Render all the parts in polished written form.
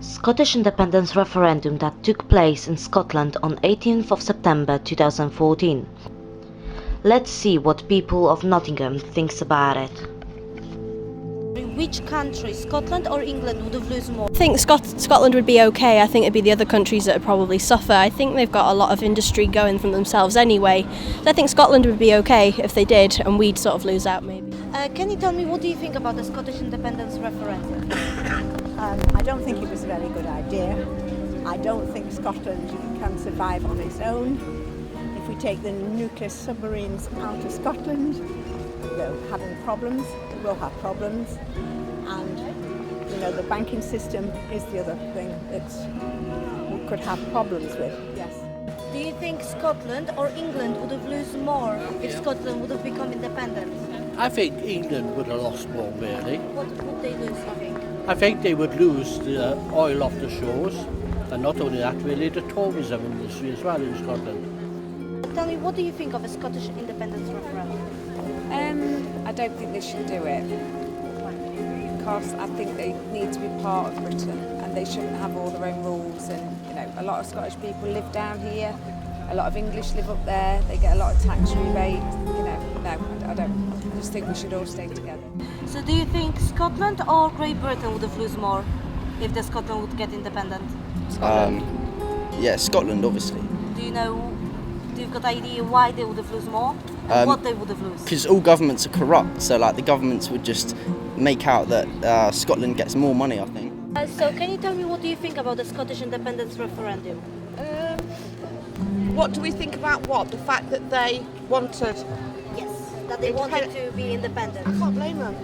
Scottish Independence Referendum that took place in Scotland on 18th of September 2014. Let's see what people of Nottingham thinks about it. Which country, Scotland or England, would have lost more? I think Scotland would be okay. I think it'd be the other countries that would probably suffer. I think they've got a lot of industry going from themselves anyway. So I think Scotland would be okay if they did, and we'd sort of lose out maybe. Can you tell me, what do you think about the Scottish Independence Referendum? I don't think it was a very good idea. I don't think Scotland can survive on its own. If we take the nuclear submarines out of Scotland, they're having problems, we'll have problems. And, the banking system is the other thing that we could have problems with, yes. Do you think Scotland or England would have lost more if Scotland would have become independent? I think England would have lost more, really. What would they lose, you think? I think they would lose the oil off the shores, and not only that, really, the tourism industry as well in Scotland. Tell me, what do you think of a Scottish independence referendum? I don't think they should do it, because I think they need to be part of Britain and they shouldn't have all their own rules. And a lot of Scottish people live down here, a lot of English live up there, they get a lot of tax rebate. No, I don't. I just think we should all stay together. So do you think Scotland or Great Britain would have lost more if the Scotland would get independent? Yeah, Scotland, obviously. Do you've got an idea why they would have lost more? And what they would have lost? Because all governments are corrupt, so the governments would just make out that Scotland gets more money, I think. So can you tell me, what do you think about the Scottish Independence Referendum? What do we think about what? The fact that they wanted... Yes, that they wanted to be independent. I can't blame them.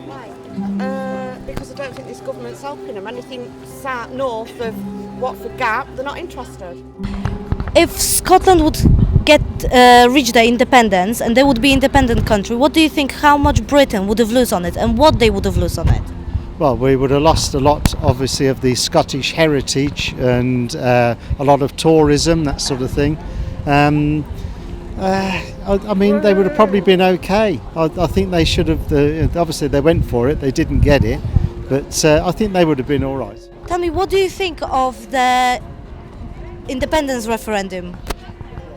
Why? Because I don't think this government's helping them. Anything north of Watford Gap, they're not interested. If Scotland would reach their independence and they would be independent country, what do you think, how much Britain would have lost on it and what they would have lost on it? Well, we would have lost a lot, obviously, of the Scottish heritage and a lot of tourism, that sort of thing. I mean, they would have probably been okay. I think they should have, obviously they went for it, they didn't get it, but I think they would have been all right. Tell me, what do you think of the independence referendum?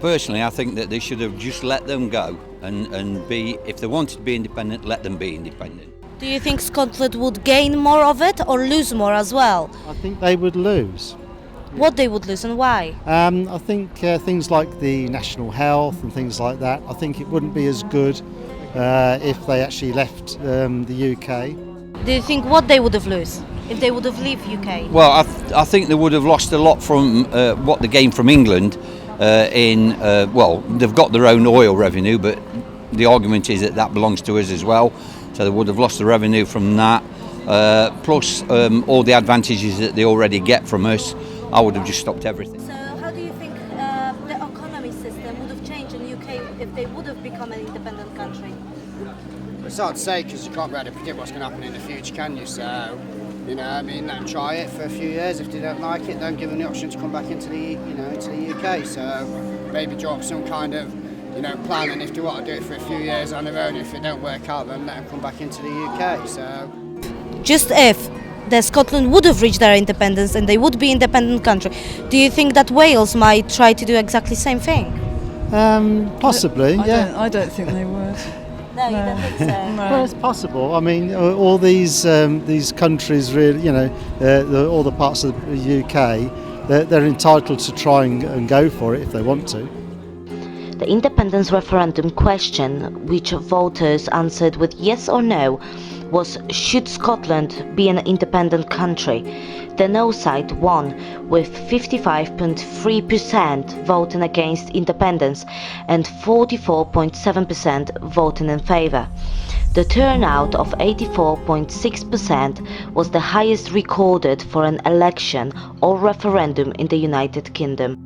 Personally, I think that they should have just let them go and be, if they wanted to be independent, let them be independent. Do you think Scotland would gain more of it or lose more as well? I think they would lose. What they would lose and why? I think things like the national health and things like that, I think it wouldn't be as good if they actually left the UK. Do you think what they would have lost if they would have left UK? Well, I think they would have lost a lot from what they gained from England. They've got their own oil revenue, but the argument is that belongs to us as well. So they would have lost the revenue from that, plus all the advantages that they already get from us. I would have just stopped everything. So how do you think the economy system would have changed in the UK if they would have become an independent country? It's hard to say because you can't really predict what's going to happen in the future, can you? So, let them try it for a few years. If they don't like it, don't give them the option to come back into the, to the UK. So maybe draw up some kind of, plan, and if they want to do it for a few years on their own, if it don't work out, then let them come back into the UK. So, just if the Scotland would have reached their independence and they would be independent country, do you think that Wales might try to do exactly the same thing? Possibly, yeah. I don't think they would. No, you don't think so? No. Well, it's possible. I mean, all these countries, really, all the parts of the UK, they're entitled to try and go for it if they want to. The independence referendum question, which voters answered with yes or no, was should Scotland be an independent country? The no side won with 55.3% voting against independence and 44.7% voting in favour. The turnout of 84.6% was the highest recorded for an election or referendum in the United Kingdom.